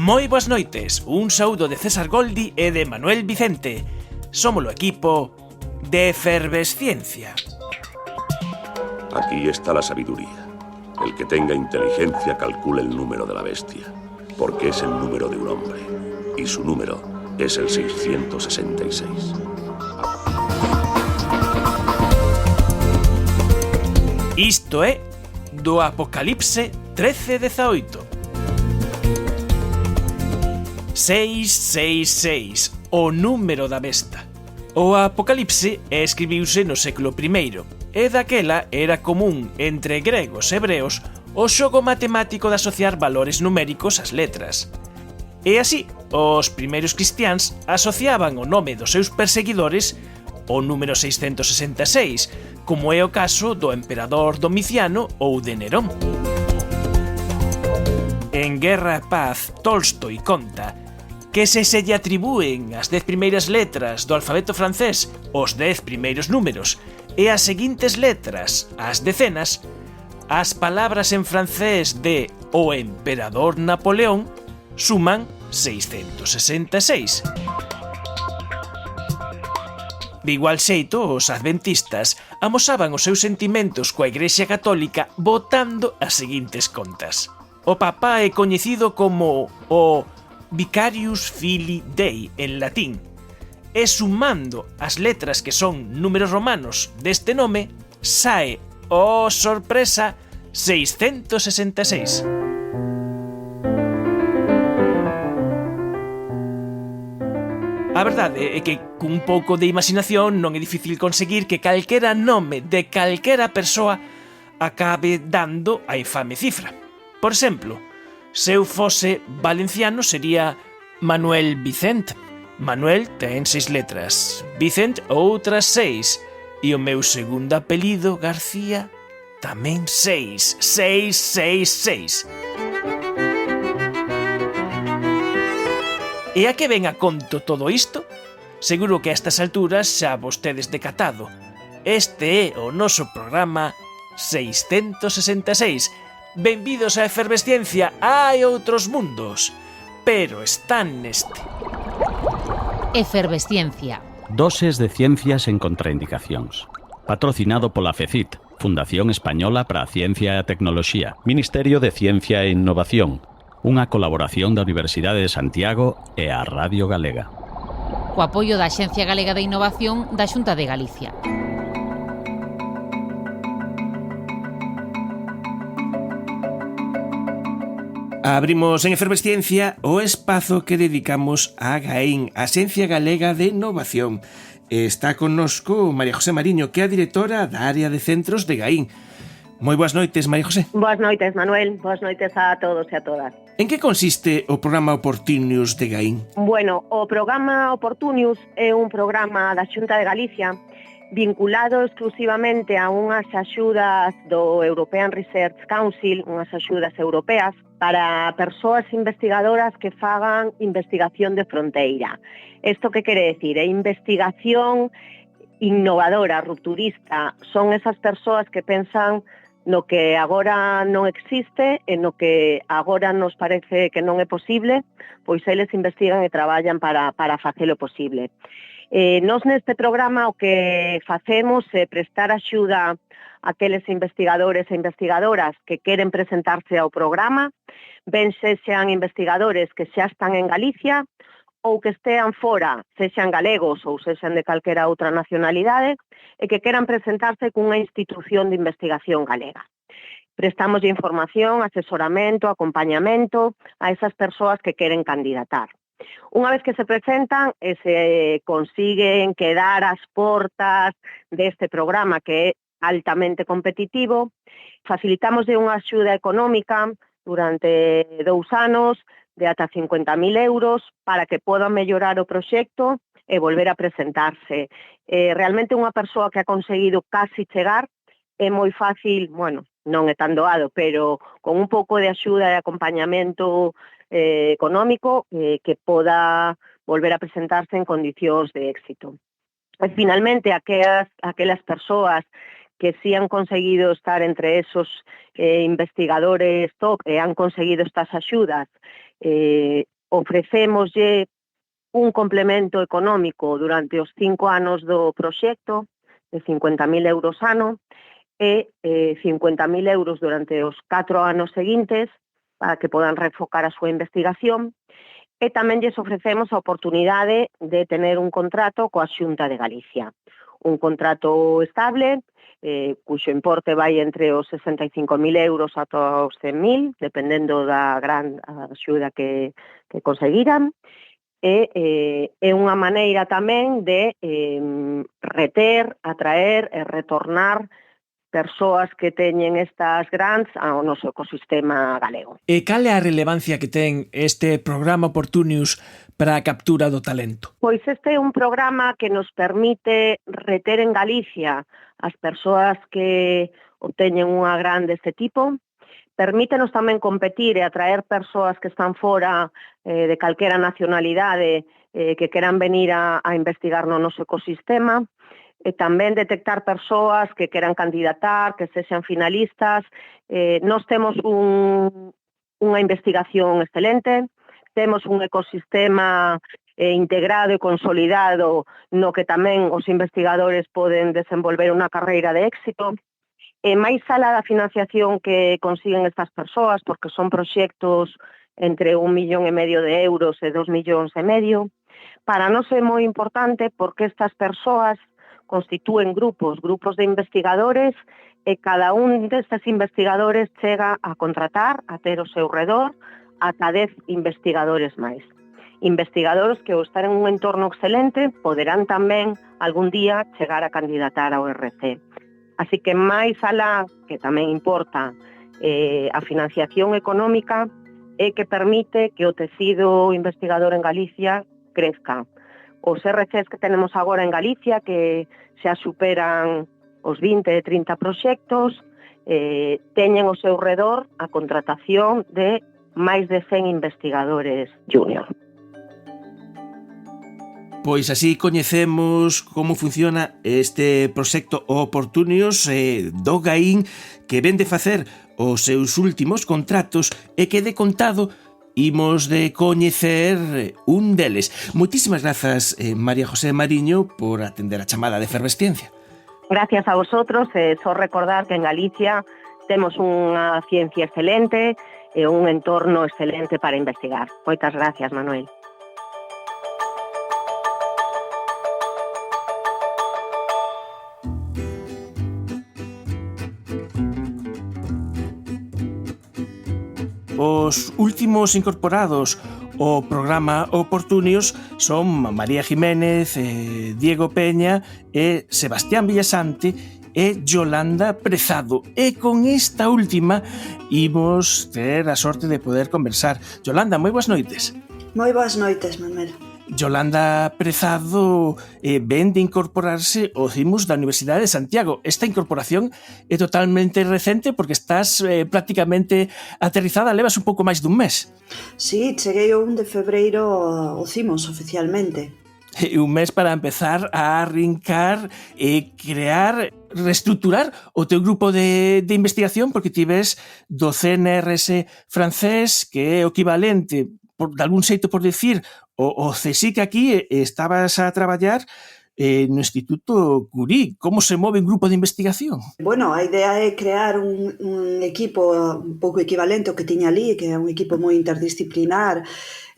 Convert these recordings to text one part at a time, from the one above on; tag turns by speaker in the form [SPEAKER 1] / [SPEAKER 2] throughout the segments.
[SPEAKER 1] Moi boas noites, un saúdo de César Goldi e de Manuel Vicente. Somos o equipo de Efervesciencia.
[SPEAKER 2] Aquí está la sabiduría. El que tenga inteligencia calcula el número de la bestia, porque es el número de un hombre, y su número es el 666.
[SPEAKER 1] Isto é do Apocalipse 13:18. 666, o número da besta. O Apocalipse escribiuse no século I, e daquela era común entre gregos e hebreos o xogo matemático de asociar valores numéricos ás letras. E así, os primeiros cristiáns asociaban o nome dos seus perseguidores ao número 666, como é o caso do emperador Domiciano ou de Nerón. En Guerra e Paz, Tolstoi conta que se lle atribúen as 10 primeiras letras do alfabeto francés os 10 primeiros números e as seguintes letras as decenas, as palabras en francés de o emperador Napoleón suman 666. De igual xeito, os adventistas amosaban os seus sentimentos coa Igrexa Católica votando as seguintes contas. O Papa é coñecido como o Vicarius Filii Dei en latín, e sumando as letras que son números romanos deste nome, sae, oh sorpresa, 666. A verdade é que cun pouco de imaginación non é difícil conseguir que calquera nome de calquera persoa acabe dando a infame cifra. Por exemplo, se eu fose valenciano sería Manuel Vicente. Manuel ten 6 letras, Vicente outras 6, e o meu segundo apelido, García, tamén 6, 666. E a que ven a conto todo isto? Seguro que a estas alturas xa vostedes decatado. Este é o noso programa 666. Benvidos á Efervesciencia, hai outros mundos, pero están neste.
[SPEAKER 3] Efervesciencia.
[SPEAKER 4] Doses de ciencias en contraindicacións. Patrocinado pola FECIT, Fundación Española para a Ciencia e a Tecnoloxía, Ministerio de Ciencia e Innovación, unha colaboración da Universidade de Santiago e a Radio Galega.
[SPEAKER 3] Co apoio da Axencia Galega de Innovación da Xunta de Galicia.
[SPEAKER 1] Abrimos en Efervesciencia o espazo que dedicamos a GAIN, a Axencia Galega de Innovación. Está connosco María José Mariño, que é a directora da área de centros de GAIN. Moi boas noites, María José.
[SPEAKER 5] Boas noites, Manuel. Boas noites a todos e a todas.
[SPEAKER 1] En que consiste o programa Oportunius de GAIN?
[SPEAKER 5] Bueno, o programa Oportunius é un programa da Xunta de Galicia vinculado exclusivamente a unhas axudas do European Research Council, unhas axudas europeas, para persoas investigadoras que fagan investigación de fronteira. Isto que quere decir? É investigación innovadora, rupturista. Son esas persoas que pensan no que agora non existe e no que agora nos parece que non é posible, pois eles investigan e traballan para facelo posible. Nós neste programa o que facemos é prestar axuda a aqueles investigadores e investigadoras que queren presentarse ao programa, ben sexan investigadores que xa están en Galicia ou que estean fora, sexan galegos ou sexan de calquera outra nacionalidade, e que queran presentarse cunha institución de investigación galega. Prestamos información, asesoramento, acompañamento a esas persoas que queren candidatar. Unha vez que se presentan e se consiguen quedar ás portas deste programa que é altamente competitivo, facilitamos de unha axuda económica durante 2 anos de ata 50.000 euros para que podan mellorar o proxecto e volver a presentarse. Realmente unha persoa que ha conseguido casi chegar é moi fácil, bueno, non é tan doado, pero con un pouco de axuda e acompañamento económico que poda volver a presentarse en condicións de éxito. E finalmente, aquelas persoas que sí han conseguido estar entre esos investigadores top e han conseguido estas axudas Ofrecémoslle un complemento económico durante os 5 anos do proxecto de 50.000 euros ano e 50.000 euros durante os 4 anos seguintes para que podan refocar a súa investigación, e tamén lles ofrecemos a oportunidade de tener un contrato coa Xunta de Galicia. Un contrato estable, cuxo importe vai entre os 65.000 euros ata os 100.000, dependendo da gran axuda que conseguiran, e é unha maneira tamén de reter, atraer e retornar persoas que teñen estas grants ao noso ecosistema galego.
[SPEAKER 1] E cal é a relevancia que ten este programa Opportunius para a captura do talento?
[SPEAKER 5] Pois este é un programa que nos permite reter en Galicia as persoas que obteñen unha gran deste tipo. Permítenos tamén competir e atraer persoas que están fora de calquera nacionalidade que queran venir a investigar no noso ecosistema, e tamén detectar persoas que queran candidatar, que sexan finalistas. Nós temos unha investigación excelente, temos un ecosistema integrado e consolidado no que tamén os investigadores poden desenvolver unha carreira de éxito. E máis alá da financiación que consiguen estas persoas, porque son proxectos entre 1,5 millón de euros e 2,5 millóns, para nós é moi importante porque estas persoas constitúen grupos de investigadores, e cada un destes investigadores chega a contratar, a ter ao seu redor, ata 10 investigadores máis. Investigadores que ao estar en un entorno excelente poderán tamén algún día chegar a candidatar ao RC. Así que máis alá, que tamén importa, a financiación económica é que permite que o tecido investigador en Galicia crezca. Os RCs que tenemos agora en Galicia, que xa superan os 20 e 30 proxectos, teñen ao seu redor a contratación de máis de 100 investigadores junior.
[SPEAKER 1] Pois así coñecemos como funciona este proxecto Opportunius do Gaín, que ven de facer os seus últimos contratos e que de contado imos de coñecer un deles. Moitísimas grazas, María José Mariño, por atender a chamada de Efervesciencia.
[SPEAKER 5] Gracias a vosotros, só recordar que en Galicia temos unha ciencia excelente e un entorno excelente para investigar. Moitas gracias, Manuel.
[SPEAKER 1] Os últimos incorporados ao programa Opportunius son María Jiménez, Diego Peña e Sebastián Villasante e Yolanda Prezado. E con esta última imos ter a sorte de poder conversar. Yolanda, moi boas noites.
[SPEAKER 6] Moi boas noites, Manuel.
[SPEAKER 1] Yolanda Prezado ven de incorporarse ao CIMUS da Universidade de Santiago. Esta incorporación é totalmente recente porque estás prácticamente aterrizada, levas un pouco máis dun mes.
[SPEAKER 6] Sí, cheguei o 1 de febreiro ao CIMUS oficialmente.
[SPEAKER 1] Un mes para empezar a arrincar e crear, reestructurar o teu grupo de investigación, porque tives do CNRS francés, que é o equivalente, de algún xeito por decir, o CSIC aquí, estabas a traballar no Instituto Curie. Como se move un grupo de investigación?
[SPEAKER 6] Bueno, a idea é crear un equipo un pouco equivalente ao que tiña ali, que é un equipo moi interdisciplinar.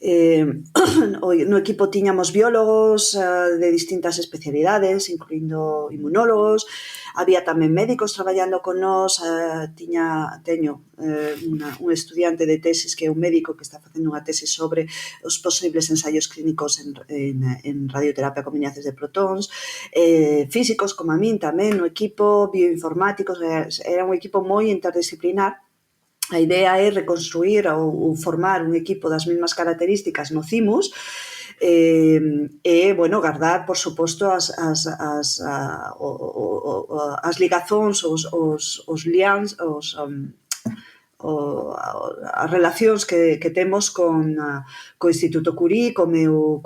[SPEAKER 6] No equipo tiñamos biólogos de distintas especialidades, incluindo inmunólogos. Había tamén médicos traballando con nós. Teño un estudiante de tesis que é un médico que está facendo unha tesis sobre os posibles ensaios clínicos en radioterapia con miniaces de protóns. Físicos como a min tamén no equipo, bioinformáticos. Era un equipo moi interdisciplinar. A idea é reconstruir ou formar un equipo das mesmas características no CIMUS e, bueno, guardar, por suposto, as ligazóns, os lians, as relacións que temos co Instituto Curie, co meu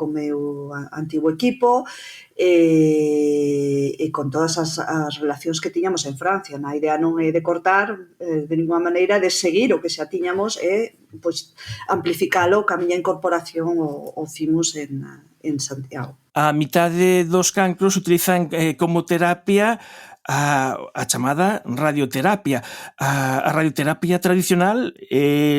[SPEAKER 6] antigo equipo, e con todas as relacións que tiñamos en Francia. A idea non é de cortar de ninguna maneira, de seguir o que xa tiñamos e pois, amplificalo ca miña incorporación ao CIMUS en Santiago.
[SPEAKER 1] A mitade dos cancros utilizan como terapia a chamada radioterapia. A radioterapia tradicional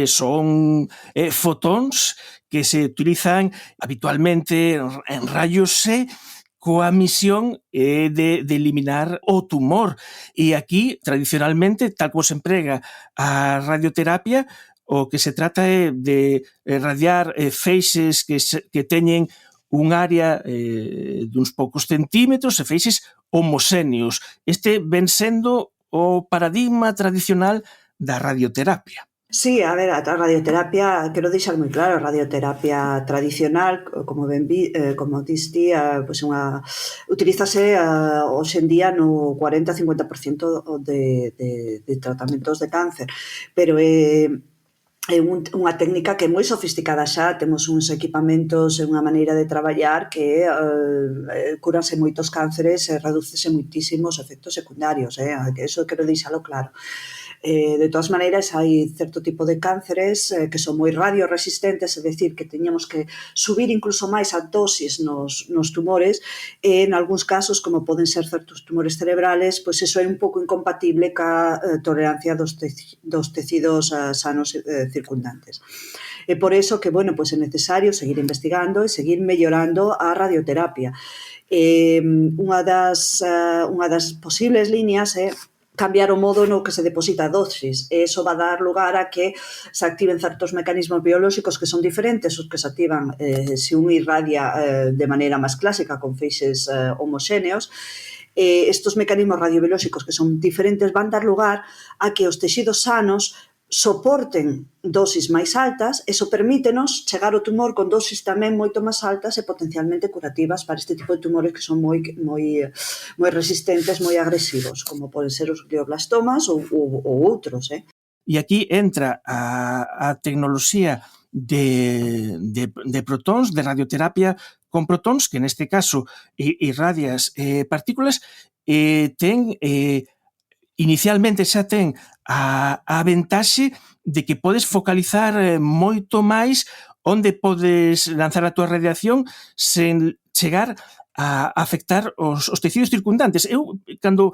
[SPEAKER 1] son fotóns que se utilizan habitualmente en rayos X coa misión de eliminar o tumor. E aquí, tradicionalmente, tal como se emprega a radioterapia, o que se trata é de radiar feixes que teñen un área duns poucos centímetros e feixes homoxéneos. Este ven sendo o paradigma tradicional da radioterapia.
[SPEAKER 6] Sí, a ver, a radioterapia, quero deixar moi claro, a radioterapia tradicional, como dis ti, pois utilízase hoxe en día no 40-50% de tratamentos de cáncer, pero é unha técnica que é moi sofisticada xa, temos uns equipamentos e unha maneira de traballar que curanse moitos cánceres e redúcese moitísimos efectos secundarios, que eso quero deixalo claro. De todas maneiras, hai certo tipo de cánceres que son moi radioresistentes, é dicir, que teñamos que subir incluso máis a dosis nos tumores, e en algúns casos, como poden ser certos tumores cerebrales, pois iso é un pouco incompatible ca tolerancia dos tecidos sanos circundantes. É por iso que, bueno, pois é necesario seguir investigando e seguir mellorando a radioterapia. Unha das posibles líneas é cambiar o modo no que se deposita a dosis, e iso va a dar lugar a que se activen certos mecanismos biolóxicos que son diferentes os que se activan se un irradia de maneira máis clásica con feixes homoxéneos. Estos mecanismos radiobiolóxicos que son diferentes van dar lugar a que os texidos sanos soporten dosis máis altas, e iso permítenos chegar ao tumor con dosis tamén moito máis altas e potencialmente curativas para este tipo de tumores que son moi resistentes, moi agresivos, como poden ser os glioblastomas ou outros.
[SPEAKER 1] E aquí entra a tecnoloxía de protóns, de radioterapia con protóns, que neste caso irradias partículas, inicialmente xa ten a ventaxe de que podes focalizar moito máis onde podes lanzar a túa radiación sen chegar a afectar os tecidos circundantes. Eu, cando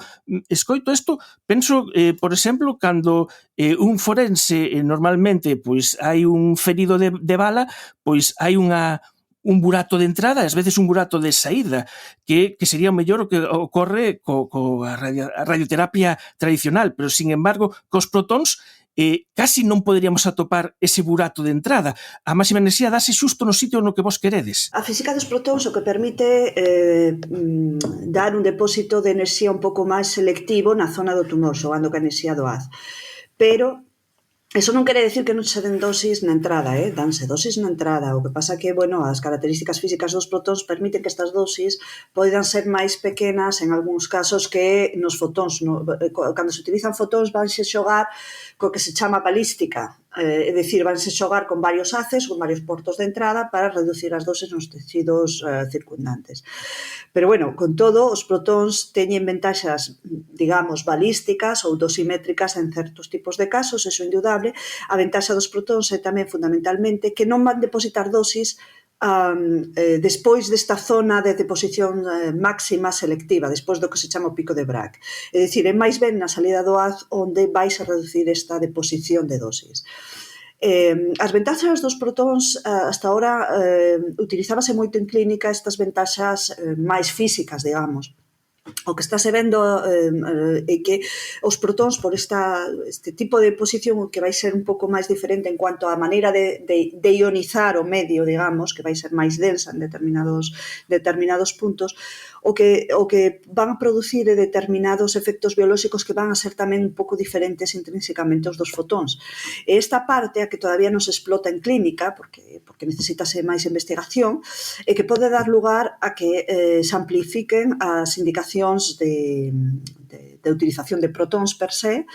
[SPEAKER 1] escoito isto, penso, por exemplo, cando un forense normalmente pois hai un ferido de bala, pois hai un burato de entrada, ás veces un burato de saída, que sería o mellor o que ocorre coa radioterapia tradicional, pero, sin embargo, cos protóns casi non poderíamos atopar ese burato de entrada. A máxima enerxía dase xusto no sitio no que vos queredes.
[SPEAKER 6] A física dos protóns o que permite dar un depósito de enerxía un pouco máis selectivo na zona do tumor, xogando ca enerxía do haz. Pero eso non quere decir que non se den dosis na entrada, danse dosis na entrada. O que pasa que, bueno, as características físicas dos protóns permiten que estas dosis poidan ser máis pequenas en algúns casos que nos fotóns. Cando se utilizan fotóns vanse xogar co que se chama balística, é dicir, vanse xogar con varios haces, con varios portos de entrada para reducir as doses nos tecidos circundantes. Pero, bueno, con todo, os protóns teñen ventaxas, digamos, balísticas ou dosimétricas en certos tipos de casos, eso é indudable. A ventaxa dos protóns é tamén, fundamentalmente, que non van depositar dosis despois desta zona de deposición máxima selectiva, despois do que se chama o pico de Bragg. É dicir, é máis ben na salida do haz onde vais a reducir esta deposición de dosis. As ventaxas dos protóns hasta ahora utilizábase moito en clínica estas ventaxas máis físicas, digamos. O que estáse vendo é que os protóns, por este tipo de posición que vai ser un pouco máis diferente en cuanto á maneira de ionizar o medio, digamos, que vai ser máis densa en determinados puntos, o que van a producir determinados efectos biolóxicos que van a ser tamén un pouco diferentes intrínsecamente os dos fotóns. E esta parte, a que todavía non se explota en clínica, porque necesitase máis investigación, e que pode dar lugar a que se amplifiquen as indicacións de utilización de protóns per se,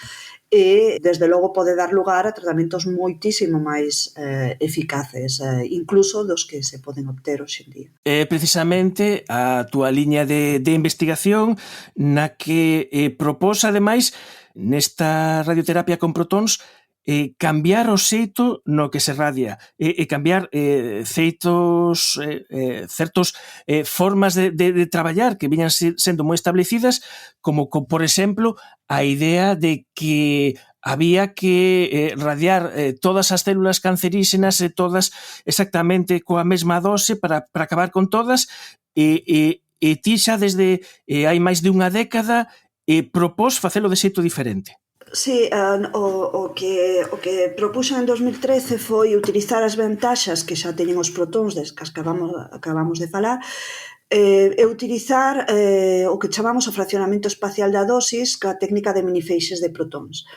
[SPEAKER 6] e, desde logo, pode dar lugar a tratamentos moitísimo máis eficaces, incluso dos que se poden obter hoxe en día.
[SPEAKER 1] Precisamente a túa liña de investigación na que propós, ademais, nesta radioterapia con protóns, cambiar o xeito no que se radia, cambiar certos formas de traballar que viñan sendo moi establecidas, como por exemplo, a idea de que había que radiar todas as células canceríxenas todas exactamente coa mesma dose para acabar con todas, e ti xa desde hai máis de unha década propós facelo de xeito diferente.
[SPEAKER 6] Sí, o que propuxo en 2013 foi utilizar as ventaxas que xa teñen os protóns des que acabamos de falar, e utilizar o que chamamos o fraccionamento espacial da dosis ca técnica de minifeixes de protóns.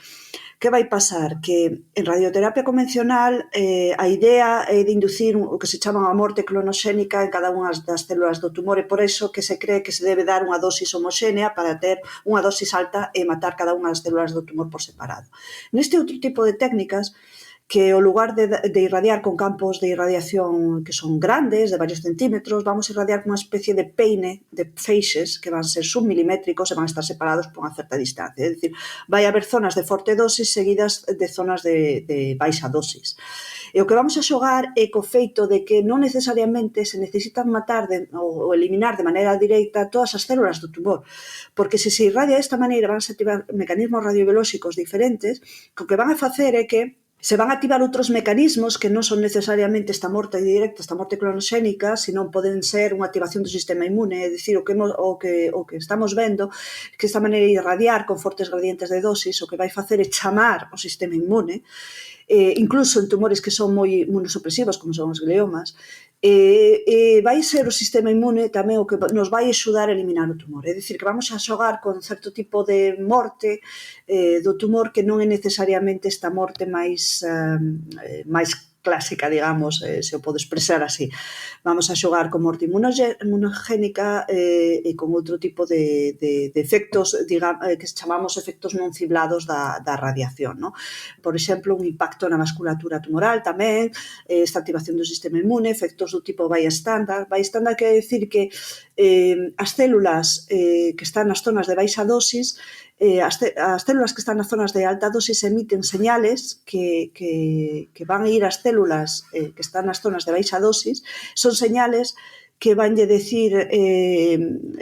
[SPEAKER 6] Que vai pasar? Que en radioterapia convencional a idea é de inducir o que se chama a morte clonoxénica en cada unha das células do tumor e por iso que se cree que se debe dar unha dosis homoxénea para ter unha dosis alta e matar cada unha das células do tumor por separado. Neste outro tipo de técnicas, que ao lugar de irradiar con campos de irradiación que son grandes, de varios centímetros, vamos a irradiar con unha especie de peine de feixes que van ser submilimétricos e van a estar separados por unha certa distancia. É dicir, vai haber zonas de forte dosis seguidas de zonas de baixa dosis. E o que vamos a xogar é co feito de que non necesariamente se necesitan matar ou eliminar de maneira directa todas as células do tumor, porque se irradia desta maneira van a activar mecanismos radiobiolóxicos diferentes que o que van a facer é que se van a activar outros mecanismos que non son necesariamente esta morte directa, esta morte clonoxénica, senón poden ser unha activación do sistema inmune, é dicir, o que estamos vendo que esta maneira de irradiar con fortes gradientes de dosis o que vai facer é chamar o sistema inmune, incluso en tumores que son moi imunosupresivos, como son os gliomas, vai ser o sistema inmune tamén o que nos vai axudar a eliminar o tumor. É dicir, que vamos a xogar con certo tipo de morte do tumor que non é necesariamente esta morte máis clásica, digamos, se o podo expresar así. Vamos a xogar con morte inmunogénica e con outro tipo de efectos, que chamamos efectos non ciblados da radiación, ¿no? Por exemplo, un impacto na vasculatura tumoral tamén, esta activación do sistema inmune, efectos do tipo bystander. Bystander quere dicir que as células que están nas zonas de baixa dosis, as células que están nas zonas de alta dosis emiten señales que van a ir ás células que están nas zonas de baixa dosis, son señales que vanlle decir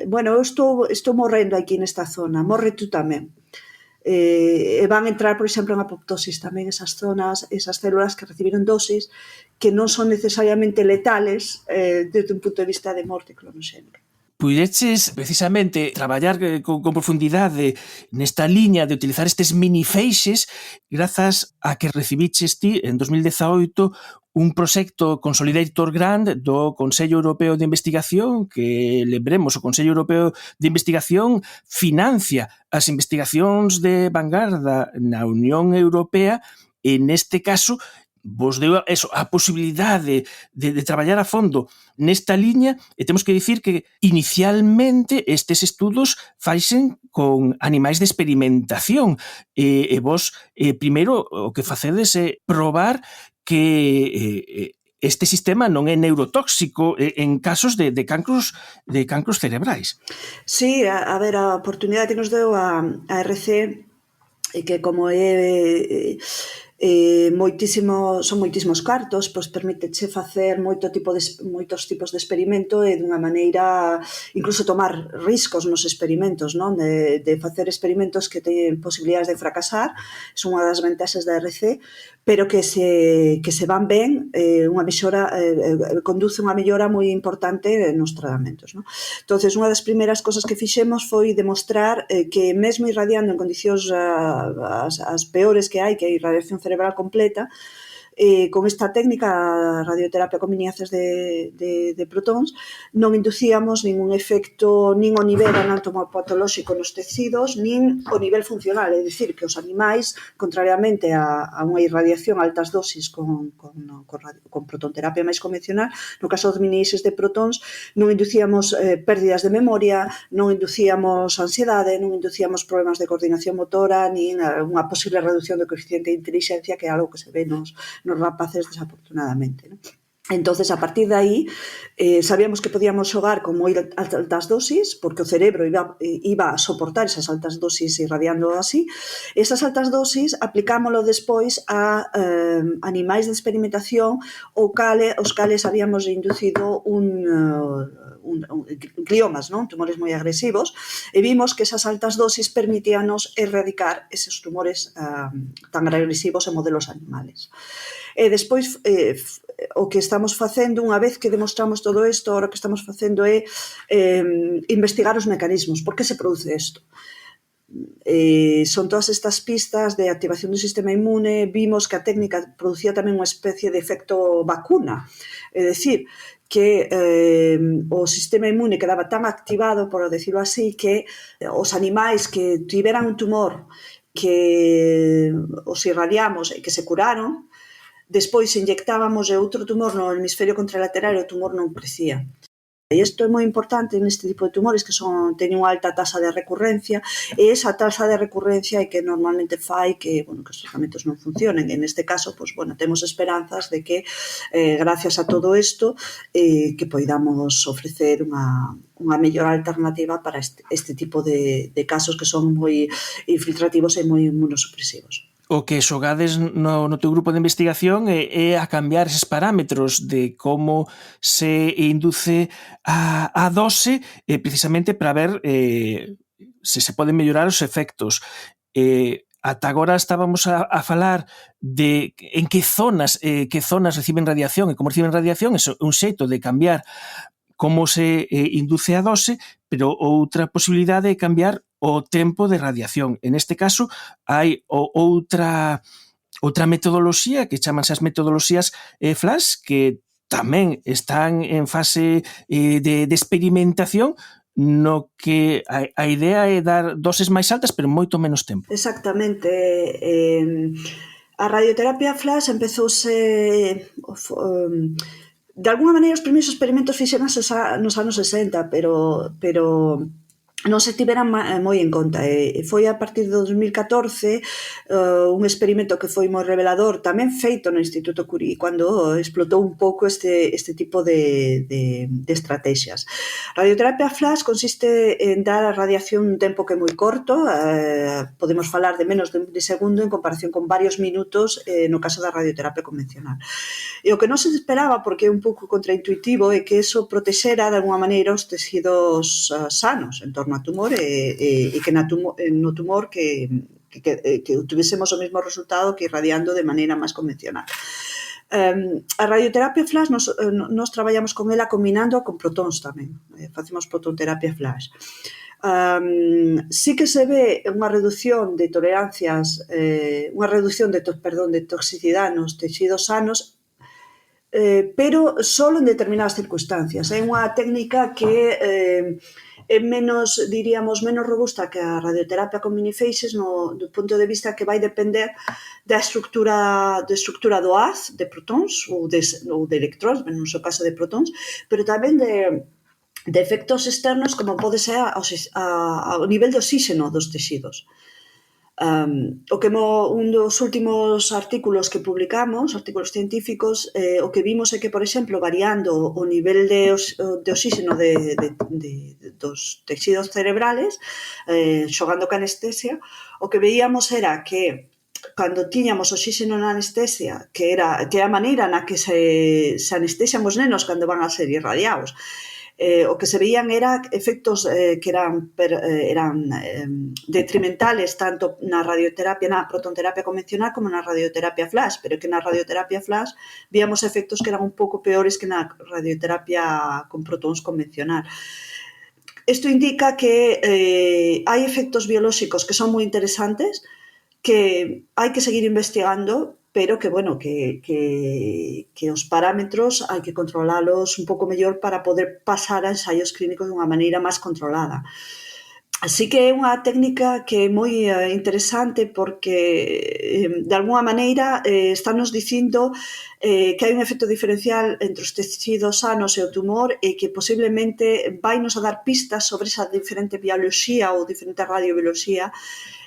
[SPEAKER 6] bueno, eu estou morrendo aquí nesta zona, morre tú tamén. E van a entrar, por exemplo, en apoptosis tamén esas zonas, esas células que recibiron dosis que non son necesariamente letales desde un punto de vista de morte clonoxénica.
[SPEAKER 1] Puideches precisamente traballar con profundidade nesta liña de utilizar estes mini feixes grazas a que recibiches ti en 2018 un proxecto Consolidator Grant do Consello Europeo de Investigación que, lembremos, o Consello Europeo de Investigación financia as investigacións de vanguarda na Unión Europea e neste caso vos deu a posibilidade de traballar a fondo nesta liña e temos que dicir que inicialmente estes estudos faisen con animais de experimentación e vos primeiro o que facedes é probar que este sistema non é neurotóxico en casos de cancros cerebrais.
[SPEAKER 6] Sí, a ver, a oportunidade que nos deu a RC que como é son moitísimos cartos, pois permíteche facer moitos tipos de experimento e dunha maneira incluso tomar riscos nos experimentos, non? De facer experimentos que teñen posibilidades de fracasar, son unha das ventaxas da RC, pero que se van ben, conduce unha mellora moi importante nos tratamentos, non? Entonces, unha das primeiras cosas que fixemos foi demostrar que mesmo irradiando en condicións as peores que hai, que é irradiación cerebral completa, con esta técnica, a radioterapia con miniaces de protóns, non inducíamos ningún efecto nin ao nivel anatomopatolóxico nos tecidos, nin ao nivel funcional, é dicir, que os animais, contrariamente a unha irradiación a altas dosis con protonterapia máis convencional, no caso dos miniaces de protóns, non inducíamos pérdidas de memoria, non inducíamos ansiedade, non inducíamos problemas de coordinación motora, nin unha posible reducción do coeficiente de inteligencia, que é algo que se ve nos rapaces desafortunadamente, non? Entonces, a partir de aí, sabíamos que podíamos xogar con moi altas dosis, porque o cerebro iba a soportar esas altas dosis irradiando así. Esas altas dosis aplicámoslo despois a animais de experimentación os cales habíamos inducido gliomas, non? Tumores moi agresivos, e vimos que esas altas dosis permitíanos erradicar eses tumores tan agresivos en modelos animales. E despois, o que estamos facendo, unha vez que demostramos todo isto, ahora o que estamos facendo é investigar os mecanismos. Por que se produce isto? Son todas estas pistas de activación do sistema inmune. Vimos que a técnica producía tamén unha especie de efecto vacuna, é dicir, que o sistema inmune quedaba tan activado, por decirlo así, que os animais que tiveran un tumor que os irradiamos e que se curaron, despois inyectábamos outro tumor no hemisferio contralateral e o tumor non crecía. E isto é moi importante neste tipo de tumores que teñen unha alta taxa de recurrencia, e esa taxa de recurrencia é que normalmente fai que os tratamentos non funcionen. En este caso, temos esperanzas de que, gracias a todo isto, que poidamos ofrecer unha mellor alternativa para este tipo de casos que son moi infiltrativos e moi inmunosupresivos.
[SPEAKER 1] O que xogades no teu grupo de investigación é a cambiar eses parámetros de como se induce a dose precisamente para ver se poden mellorar os efectos. Ata agora estábamos a falar de en que zonas reciben radiación e como reciben radiación, é un xeito de cambiar como se induce a dose, pero outra posibilidade é cambiar o tempo de radiación. En este caso, hai outra metodoloxía que chamanse as metodoloxías FLASH, que tamén están en fase de experimentación, no que a idea é dar doses máis altas, pero moito menos tempo.
[SPEAKER 6] Exactamente. A radioterapia FLASH empezouse... De alguna maneira, os primeiros experimentos fixeronse nos anos 60, pero non se tiveran moi en conta. Foi a partir de 2014 un experimento que foi moi revelador, tamén feito no Instituto Curie, cando explotou un pouco este tipo de estrategias. Radioterapia FLASH consiste en dar a radiación un tempo que é moi corto, podemos falar de menos de un segundo en comparación con varios minutos no caso da radioterapia convencional. E o que non se esperaba, porque é un pouco contraintuitivo, é que eso protexera de alguma maneira os tecidos sanos en torno a tumor e que no tumor que tuviésemos o mesmo resultado que irradiando de maneira máis convencional. A radioterapia FLASH nos traballamos con ela combinando con protóns tamén. Facemos protonterapia FLASH. Sí que se ve unha reducción de tolerancias, unha reducción de toxicidade nos texidos sanos, pero só en determinadas circunstancias. É unha técnica que é menos robusta que a radioterapia con minifeixes do punto de vista que vai depender da estructura do haz de protóns ou de electróns, no seu caso de protóns, pero tamén de efectos externos como pode ser ao nivel de oxígeno dos texidos. Un dos últimos artículos que publicamos, artículos científicos, o que vimos é que, por exemplo, variando o nivel de oxígeno dos texidos cerebrales, xogando ca anestesia, o que veíamos era que cando tiñamos oxígeno na anestesia, que é a maneira na que se anestesian os nenos cando van a ser irradiados, o que se veían era efectos que eran detrimentales tanto na radioterapia, na protonterapia convencional como na radioterapia FLASH, pero que na radioterapia FLASH víamos efectos que eran un pouco peores que na radioterapia con protóns convencional. Isto indica que hai efectos biolóxicos que son moi interesantes, que hai que seguir investigando, pero que os parámetros hai que controlalos un pouco mellor para poder pasar a ensaios clínicos dunha maneira máis controlada. Así que é unha técnica que é moi interesante porque, de alguna maneira, estános dicindo que hai un efecto diferencial entre os tecidos sanos e o tumor e que posiblemente vainos a dar pistas sobre esa diferente bioloxía ou diferente radiobioloxía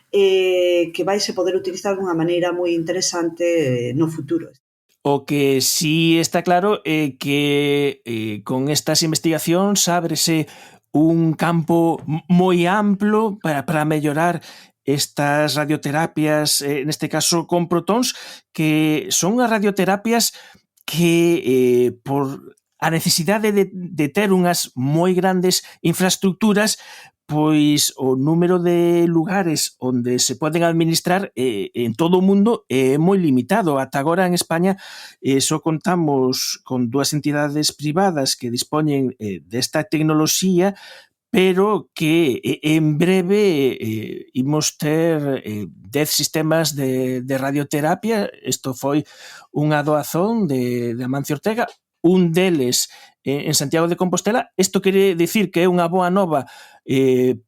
[SPEAKER 6] que vai se poder utilizar dunha maneira moi interesante no futuro.
[SPEAKER 1] O que sí está claro é que con estas investigacións ábrese un campo moi amplo para mellorar estas radioterapias, neste caso con protóns, que son as radioterapias que por a necesidade de ter unhas moi grandes infraestructuras, pois o número de lugares onde se poden administrar en todo o mundo é moi limitado. Ata agora en España só contamos con 2 entidades privadas que dispoñen desta tecnoloxía, pero que en breve imos ter 10 sistemas de radioterapia. Isto foi unha doazón de Amancio Ortega, un deles en Santiago de Compostela. Isto quere dicir que é unha boa nova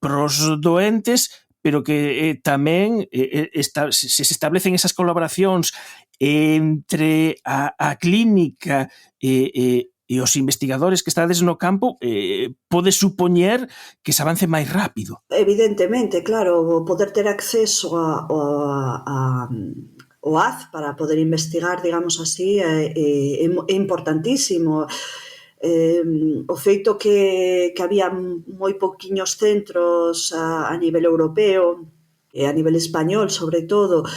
[SPEAKER 1] pros doentes, pero que tamén se establecen esas colaboracións entre a clínica e os investigadores que estades no campo, pode supoñer que se avance máis rápido.
[SPEAKER 6] Evidentemente, claro, poder ter acceso ao haz para poder investigar, digamos así, é importantísimo. O feito que había moi pouquiños centros a nivel europeo e a nivel español, sobre todo,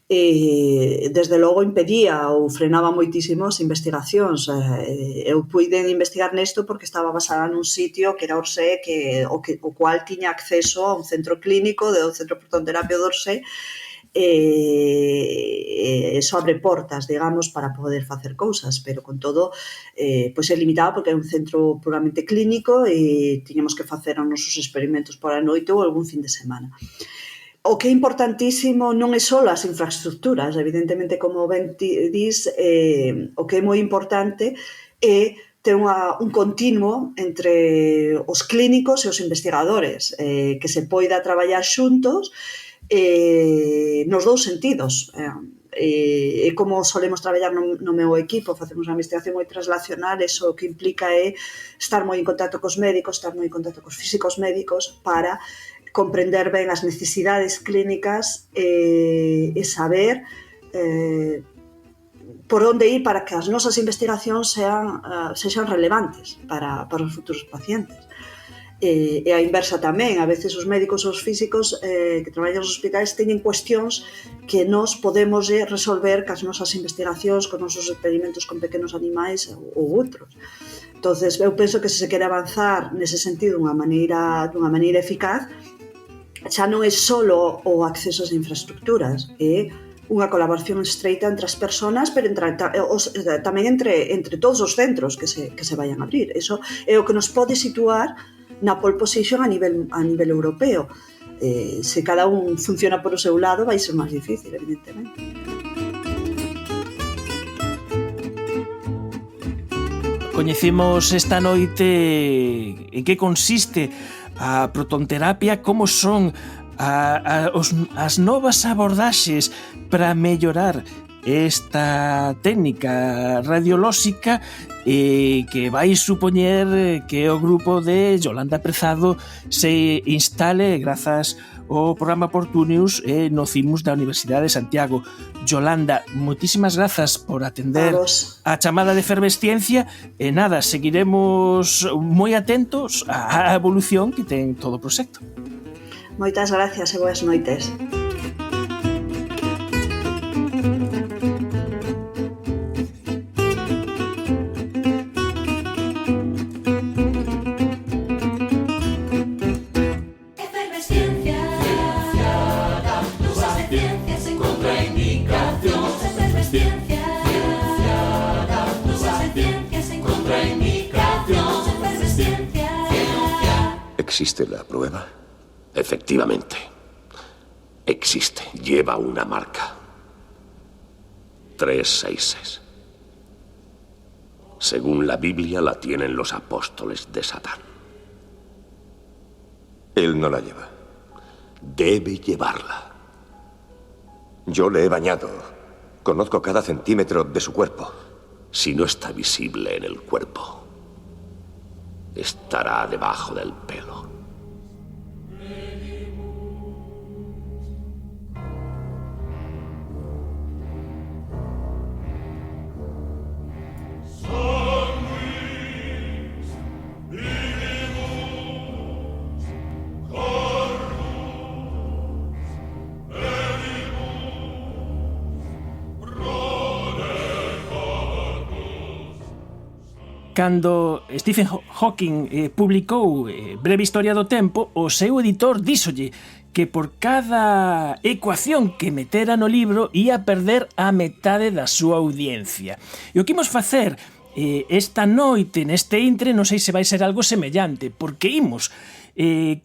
[SPEAKER 6] desde logo impedía ou frenaba moitísimo as investigacións. Eu puiden investigar nesto porque estaba basada nun sitio que era Orsé, o cual tiña acceso a un centro clínico do Centro de Protonterapia de Orsé, eso abre portas, digamos, para poder facer cousas, pero con todo pois é limitado porque é un centro puramente clínico e tiñamos que facer os nosos experimentos por a noite ou algún fin de semana. O que é importantísimo non é só as infraestructuras, evidentemente, como ben dis, o que é moi importante é ter un continuo entre os clínicos e os investigadores, que se poida traballar xuntos nos dous sentidos. E como solemos traballar no meu equipo, facemos unha investigación moi translacional, eso o que implica é estar moi en contacto cos médicos, estar moi en contacto cos físicos médicos para comprender ben as necesidades clínicas e saber por onde ir para que as nosas investigacións sexan relevantes para os futuros pacientes. E a inversa tamén, a veces os médicos ou os físicos que traballan nos hospitais teñen cuestións que nós podemos resolver cas nosas investigacións, con nosos experimentos con pequenos animais ou outros. Entonces, eu penso que se se quere avanzar nese sentido dunha maneira eficaz, xa non é só o acceso ás infraestructuras, é unha colaboración estreita entre as persoas, pero tamén entre todos os centros que se vayan a abrir. Eso é o que nos pode situar na pole position a nivel europeo. Se cada un funciona por o seu lado, vai ser máis difícil, evidentemente.
[SPEAKER 1] Coñecemos esta noite en que consiste a protonterapia, como son as novas abordaxes para mellorar esta técnica radiolóxica que vai supoñer que o grupo de Yolanda Prezado se instale grazas ao programa Opportunius no CIMUS da Universidade de Santiago. Yolanda, moitísimas grazas por atender a chamada de Efervesciencia e nada, seguiremos moi atentos á evolución que ten todo o proxecto.
[SPEAKER 6] Moitas gracias e boas noites.
[SPEAKER 2] ¿Existe la prueba? Efectivamente. Existe. Lleva una marca. 366. Según la Biblia, la tienen los apóstoles de Satán.
[SPEAKER 7] Él no la lleva.
[SPEAKER 2] Debe llevarla.
[SPEAKER 7] Yo le he bañado. Conozco cada centímetro de su cuerpo.
[SPEAKER 2] Si no está visible en el cuerpo, estará debajo del pelo.
[SPEAKER 1] Cando Stephen Hawking publicou Breve Historia do Tempo, o seu editor díxolle que por cada ecuación que metera no libro ia perder a metade da súa audiencia. E o que imos facer esta noite, neste intre, non sei se vai ser algo semellante, porque imos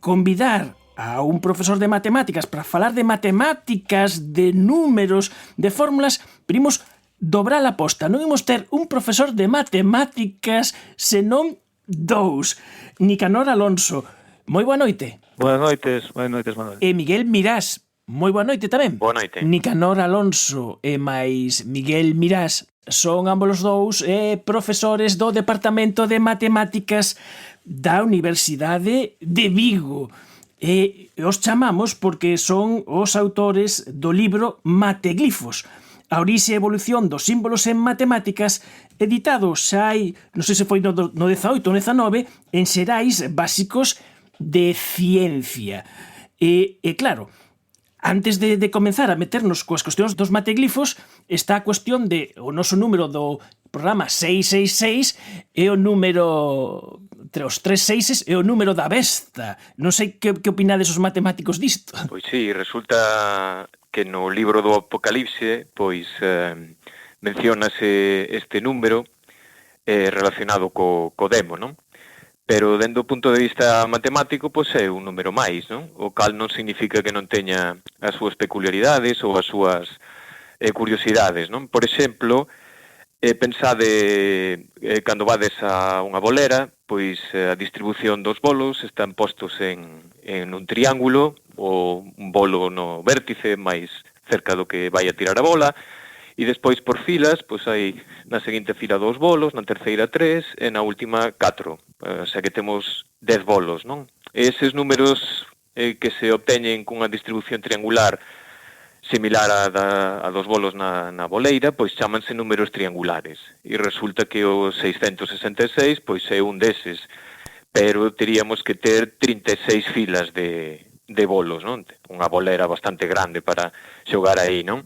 [SPEAKER 1] convidar a un profesor de matemáticas para falar de matemáticas, de números, de fórmulas, pero imos dobrar a aposta. Non imos ter un profesor de matemáticas, senón dous. Nicanor Alonso, moi boa noite.
[SPEAKER 8] Boas noites, Manuel.
[SPEAKER 1] E Miguel Mirás, moi boa noite tamén.
[SPEAKER 8] Boa noite.
[SPEAKER 1] Nicanor Alonso e máis Miguel Mirás son ambos os dous profesores do Departamento de Matemáticas da Universidade de Vigo. E os chamamos porque son os autores do libro Mateglifos, a orixe e evolución dos símbolos en matemáticas, editado xa hai, non sei se foi no 18 ou 19, en Xerais Básicos de Ciencia. E claro, antes de comenzar a meternos coas cuestións dos mateglifos, está a cuestión de o noso número do programa 666 e o número... os 3 seises e o número da besta. Non sei que opinades os matemáticos disto.
[SPEAKER 8] Pois sí, resulta que no libro do Apocalipse pois menciónase este número relacionado co demo, non? Pero dende o punto de vista matemático pois é un número máis, non? O cal non significa que non teña as súas peculiaridades ou as súas curiosidades, non? Por exemplo, pensade cando vades a unha bolera, pois a distribución dos bolos están postos en un triángulo, ou un bolo no vértice máis cerca do que vai a tirar a bola, e despois por filas, pois hai na seguinte fila 2 bolos, na terceira 3 e na última 4. O sea que temos 10 bolos, non? E eses números que se obteñen cunha distribución triangular similar a dos bolos na boleira, pois chámanse números triangulares. E resulta que o 666 pois é un deses, pero teríamos que ter 36 filas de bolos, non? Unha bolera bastante grande para xogar aí, non?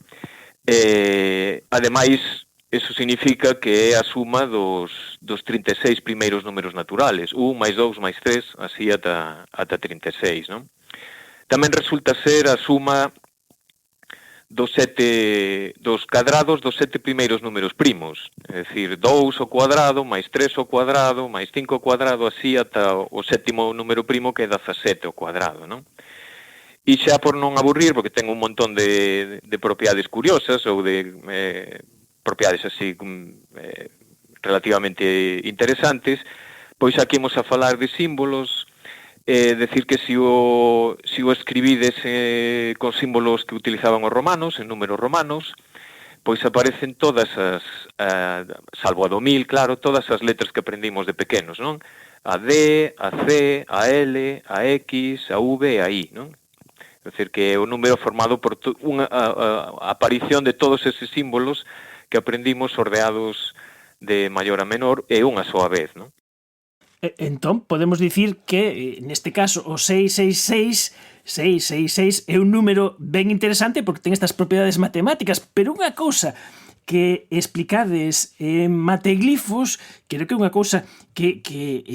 [SPEAKER 8] Ademais, eso significa que é a suma dos 36 primeiros números naturales, 1 máis 2 máis 3, así ata 36, non? Tamén resulta ser a suma dos cadrados dos 7 primeiros números primos, é dicir, 2 ao cuadrado, máis 3 ao cuadrado, máis 5 ao cuadrado, así ata o sétimo número primo que é 17 ao cuadrado, non? E xa por non aburrir, porque ten un montón de propiedades curiosas ou de propiedades así relativamente interesantes, pois aquí imos a falar de símbolos, decir que se o escribides con símbolos que utilizaban os romanos, en números romanos, pois aparecen todas as, salvo a do 1000, claro, todas as letras que aprendimos de pequenos, non? A D, a C, a L, a X, a V e a I, non? É dicir, que é o número formado por unha aparición de todos eses símbolos que aprendimos ordeados de maior a menor e unha soa vez, non?
[SPEAKER 1] Entón, podemos dicir que, neste caso, o 666 é un número ben interesante porque ten estas propiedades matemáticas, pero unha cousa que explicades en mateglifos, creo que é unha cousa que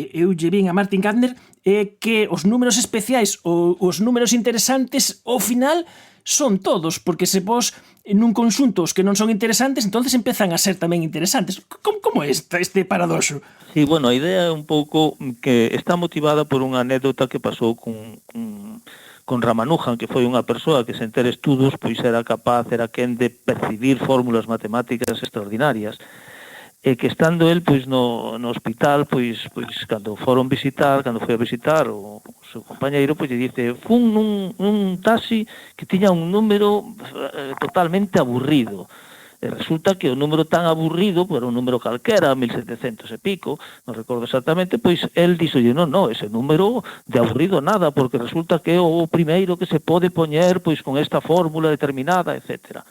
[SPEAKER 1] eu lle vin a Martin Gardner, é que os números especiais ou os números interesantes, ao final, son todos, porque se vos nun conxunto os que non son interesantes, entonces empezan a ser tamén interesantes. Como é este paradoxo?
[SPEAKER 9] Sí, bueno, a idea é un pouco que está motivada por unha anécdota que pasou con Ramanujan, que foi unha persoa que sen ter estudos pois era capaz, era quen de percibir fórmulas matemáticas extraordinarias, e que estando el pois no hospital, pois cando foi a visitar o seu compañeiro, pois lle dice, fun nun taxi que tiña un número totalmente aburrido. E resulta que o número tan aburrido, era un número calquera, 1700 e pico, non recordo exactamente, pois el dixolle, non, ese número de aburrido nada, porque resulta que é o primeiro que se pode poñer pois con esta fórmula determinada, etcétera.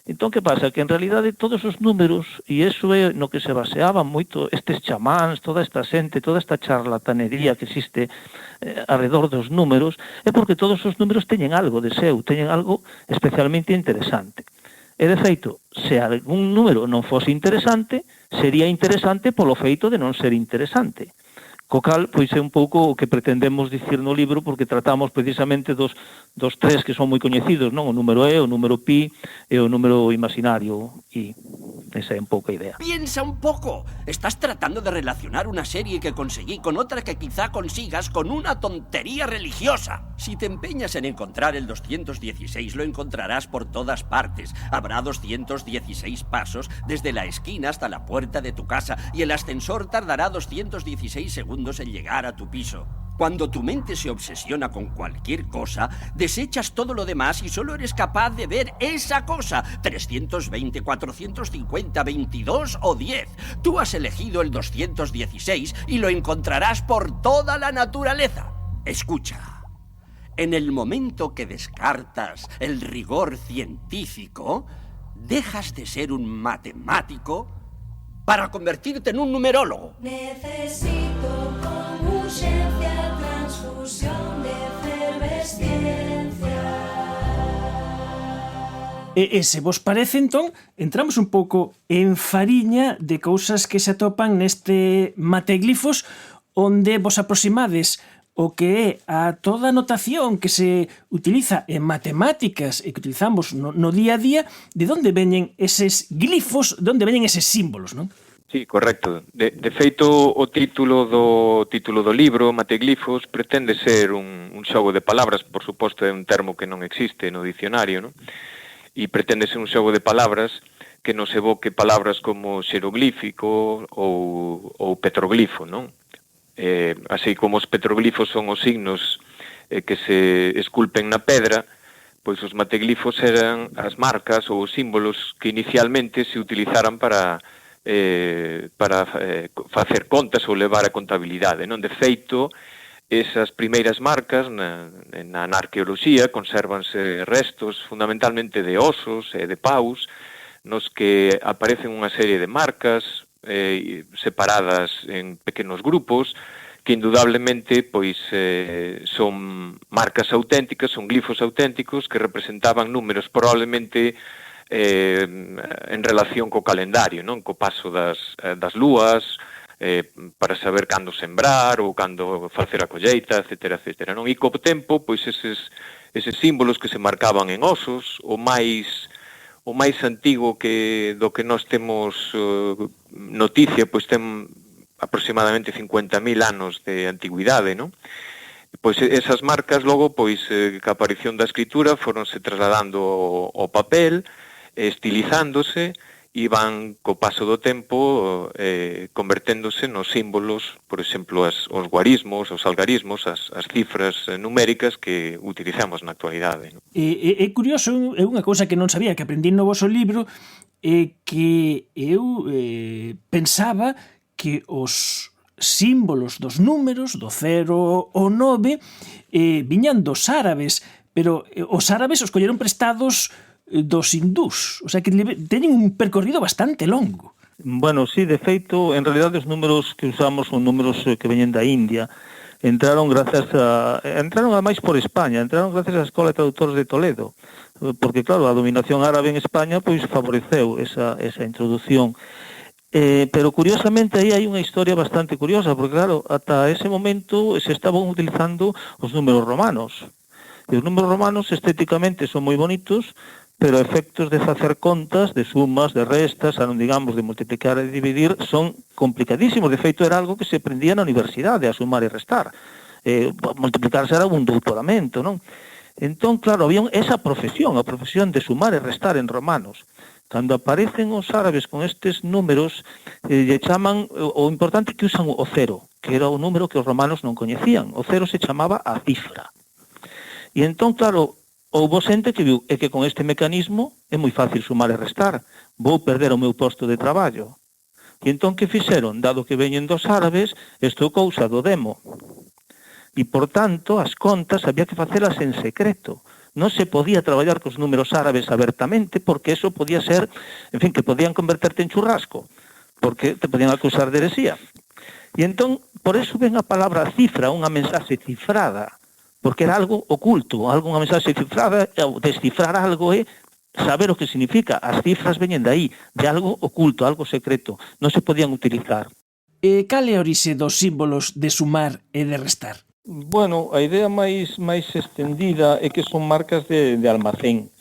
[SPEAKER 9] Entón, que pasa? Que en realidade todos os números, e iso é no que se baseaban moito estes chamáns, toda esta xente, toda esta charlatanería que existe alrededor dos números, é porque todos os números teñen algo de seu, teñen algo especialmente interesante. E, de feito, se algún número non fose interesante, sería interesante polo feito de non ser interesante. Co cal, pois é un pouco o que pretendemos dicir no libro, porque tratamos precisamente dos tres que son moi coñecidos, non? O número E, o número pi e o número imaginario I. Esa é un pouco a idea.
[SPEAKER 10] Piensa un poco. Estás tratando de relacionar una serie que conseguí con otra que quizá consigas con una tontería religiosa. Si te empeñas en encontrar el 216, lo encontrarás por todas partes. Habrá 216 pasos desde la esquina hasta la puerta de tu casa y el ascensor tardará 216 segundos en llegar a tu piso. Cuando tu mente se obsesiona con cualquier cosa, desechas todo lo demás y solo eres capaz de ver esa cosa. 320, 450, 22 o 10. Tú has elegido el 216 y lo encontrarás por toda la naturaleza. Escucha. En el momento que descartas el rigor científico, dejas de ser un matemático para convertirte en un numerólogo.
[SPEAKER 11] Necesito con urgencia transfusión de efervesciencia.
[SPEAKER 1] E se vos parece, entón, entramos un pouco en fariña de cousas que se atopan neste mateglifos, onde vos aproximades o que é a toda a notación que se utiliza en matemáticas e que utilizamos no día a día, de onde veñen eses glifos, de onde veñen eses símbolos, non?
[SPEAKER 8] Sí, correcto. De feito, o título do libro, Mateglifos, pretende ser un xogo de palabras, por suposto é un termo que non existe no dicionario, non? E pretende ser un xogo de palabras que nos evoque palabras como xeroglífico ou petroglifo, non? Así como os petroglifos son os signos que se esculpen na pedra, pois os mateglifos eran as marcas ou os símbolos que inicialmente se utilizaran para facer contas ou levar a contabilidade, non? De feito, esas primeiras marcas na arqueoloxía consérvanse restos fundamentalmente de osos e de paus, nos que aparecen unha serie de marcas separadas en pequenos grupos que indudablemente pois son marcas auténticas, son glifos auténticos que representaban números probablemente en relación co calendario, non? Co paso das lúas, para saber cando sembrar ou cando facer a colleita, etcétera, etcétera, non? E co tempo, pois eses símbolos que se marcaban en osos, o máis antigo do que nós temos noticia, pois ten aproximadamente 50.000 anos de antigüidade, non? Pois esas marcas logo, pois, que a aparición da escritura foronse trasladando ao papel, estilizándose, e van, co paso do tempo, converténdose nos símbolos, por exemplo, os guarismos, os algarismos, as cifras numéricas que utilizamos na actualidade.
[SPEAKER 1] É curioso, é unha cousa que non sabía, que aprendí no vosso libro, que eu pensaba que os símbolos dos números, do 0 ao 9, viñan dos árabes, pero os árabes os colleron prestados dos hindús, o sea que teñen un percorrido bastante longo.
[SPEAKER 9] Bueno, sí, de feito, en realidad os números que usamos son números que veñen da India. Entraron ademais por España, entraron gracias á Escola de Traductores de Toledo, porque claro, a dominación árabe en España pois favoreceu esa introducción. Pero curiosamente aí hai unha historia bastante curiosa, porque claro, ata ese momento se estaban utilizando os números romanos. E os números romanos estéticamente son moi bonitos, pero efectos de facer contas, de sumas, de restas, non digamos de multiplicar e dividir, son complicadísimos. De feito, era algo que se aprendía na universidade, a sumar e restar. Multiplicarse era un doutoramento, non? Entón, claro, había esa profesión, a profesión de sumar e restar en romanos. Cando aparecen os árabes con estes números, lle chaman, o importante que usan o cero, que era o número que os romanos non coñecían. O cero se chamaba a cifra. E entón, claro, houbo xente que viu que con este mecanismo é moi fácil sumar e restar. Vou perder o meu posto de traballo. E entón, que fixeron? Dado que veñen dos árabes, isto é cousa do demo. E, por tanto, as contas había que facelas en secreto. Non se podía traballar cos números árabes abertamente, porque eso podía ser, en fin, que podían converterte en churrasco, porque te podían acusar de heresía. E entón, por eso ven a palabra cifra, unha mensaxe cifrada, porque era algo oculto, unha mensaxe cifrada, descifrar algo é saber o que significa. As cifras veñen de aí, de algo oculto, algo secreto. Non se podían utilizar.
[SPEAKER 1] E cal é a orixe dos símbolos de sumar e de restar?
[SPEAKER 9] Bueno, a idea máis extendida é que son marcas de almacén.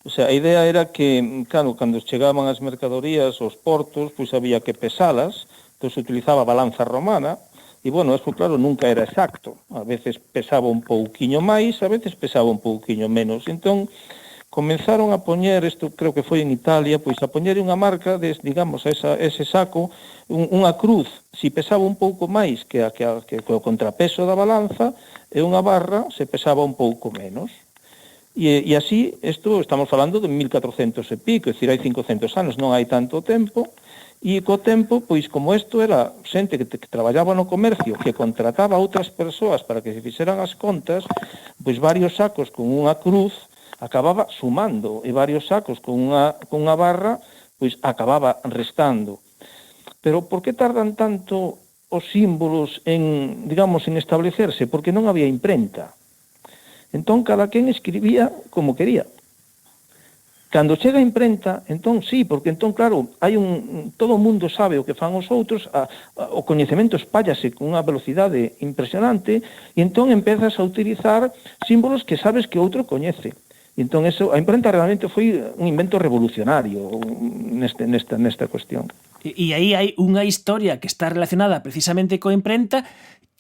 [SPEAKER 9] O sea, a idea era que, claro, cando chegaban as mercadorías aos portos, pois había que pesalas, entón se utilizaba a balanza romana, e, bueno, eso, claro, nunca era exacto. A veces pesaba un pouquiño máis, a veces pesaba un pouquiño menos. Entón, comenzaron a poñer, isto creo que foi en Italia, pois a poñer unha marca, digamos, a ese saco, unha cruz, si pesaba un pouco máis que o contrapeso da balanza, e unha barra se pesaba un pouco menos. E así, isto estamos falando de 1400 e pico, é dicir, hai 500 anos, non hai tanto tempo, e co tempo, pois como isto era xente que traballaba no comercio, que contrataba a outras persoas para que se fixeran as contas, pois varios sacos con unha cruz acababa sumando, e varios sacos con unha barra, pois acababa restando. Pero por que tardan tanto os símbolos en, digamos, en establecerse? Porque non había imprenta. Entón, cada quen escribía como quería. Cando chega a imprenta, entón sí, porque entón, claro, todo o mundo sabe o que fan os outros, o coñecemento espállase con unha velocidade impresionante, e entón empezas a utilizar símbolos que sabes que outro coñece. E entón, a imprenta realmente foi un invento revolucionario nesta cuestión.
[SPEAKER 1] E aí hai unha historia que está relacionada precisamente coa imprenta,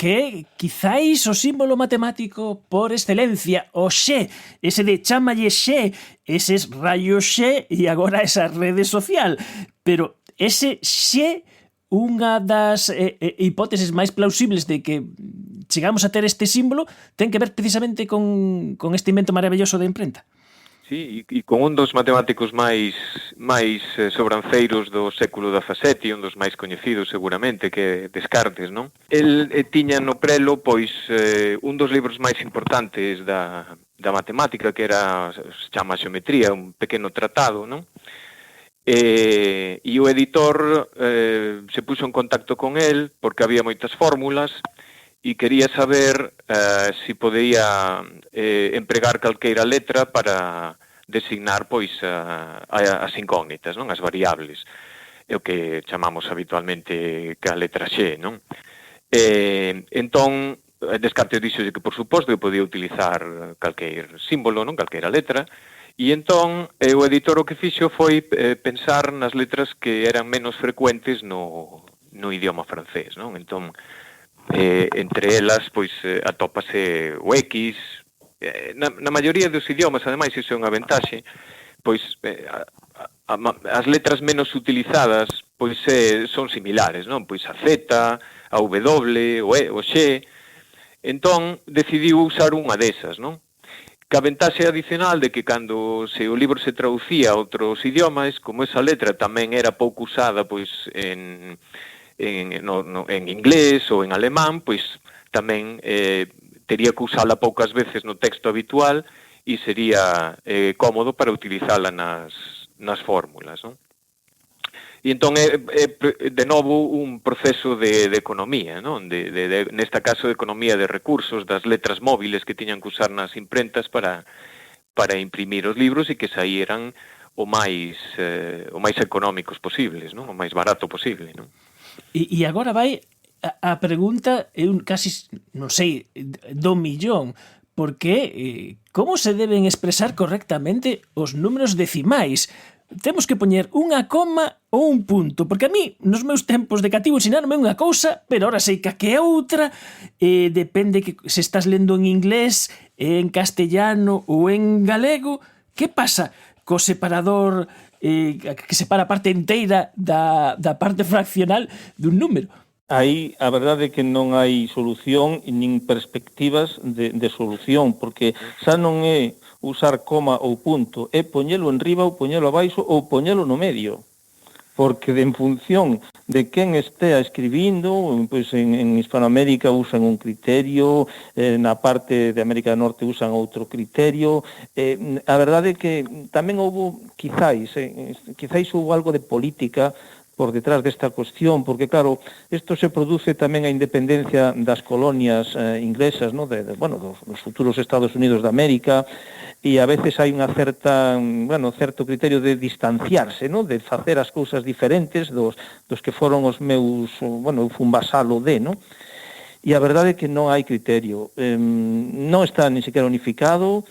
[SPEAKER 1] que quizáis o símbolo matemático por excelencia, o Xe, ese de chámalle Xe, eses rayos Xe e agora esa rede social. Pero ese Xe, unha das hipóteses máis plausibles de que chegamos a ter este símbolo, ten que ver precisamente con este invento maravilloso da imprenta.
[SPEAKER 8] Sí, e con un dos matemáticos máis sobranceiros do século XVII, un dos máis coñecidos seguramente, que é Descartes, non? El tiña no prelo, pois, un dos libros máis importantes da matemática, que se chama Xeometría, un pequeno tratado, non? E o editor se puxo en contacto con el, porque había moitas fórmulas, e quería saber se podía empregar calqueira letra para designar pois as incógnitas, non? As variables, é o que chamamos habitualmente que a letra X, non? Entón, Descartes dixo que por suposto que podía utilizar calqueir símbolo, non? Calqueira letra, e entón o editor o que fixo foi pensar nas letras que eran menos frecuentes no idioma francés, non? Entón, entre elas, pois, atópase o X. Na maioría dos idiomas, ademais, iso é unha ventaxe, pois as letras menos utilizadas pois son similares, non? Pois a Z, a W, o E, o X. Entón, decidiu usar unha desas, non? Que a ventaxe adicional de que cando o libro se traducía a outros idiomas, como esa letra tamén era pouco usada pois en inglés ou en alemán, pois tamén tería que usala poucas veces no texto habitual e sería cómodo para utilizala nas fórmulas, non? E entón é de novo un proceso de economía, non? Nesta caso de economía de recursos, das letras móviles que tiñan que usar nas imprentas para imprimir os libros e que saíran o máis económicos posibles, non? O máis barato posible, non?
[SPEAKER 1] E agora vai a pregunta, casi, non sei, do millón, porque como se deben expresar correctamente os números decimais? Temos que poñer unha coma ou un punto, porque a mí, nos meus tempos de cativo, ensinarme unha cousa, pero ahora sei que é outra, depende que se estás lendo en inglés, en castellano ou en galego. Que pasa co separador que separa a parte inteira da parte fraccional dun número?
[SPEAKER 9] Aí a verdade é que non hai solución nin perspectivas de solución, porque xa non é usar coma ou punto, é poñelo enriba ou poñelo abaixo ou poñelo no medio. Porque en función de quen estea escribindo, pois en Hispanoamérica usan un criterio, na parte de América do Norte usan outro criterio. A verdade é que tamén houve, quizáis houve algo de política por detrás desta cuestión, porque claro, isto se produce tamén a independencia das colonias inglesas, ¿no? Dos futuros Estados Unidos de América, e a veces hai unha certo criterio de distanciarse, ¿no? De facer as cousas diferentes dos que foron os meus, eu fui un vasalo de, ¿no? E a verdade é que non hai criterio, non está ni sequera unificado.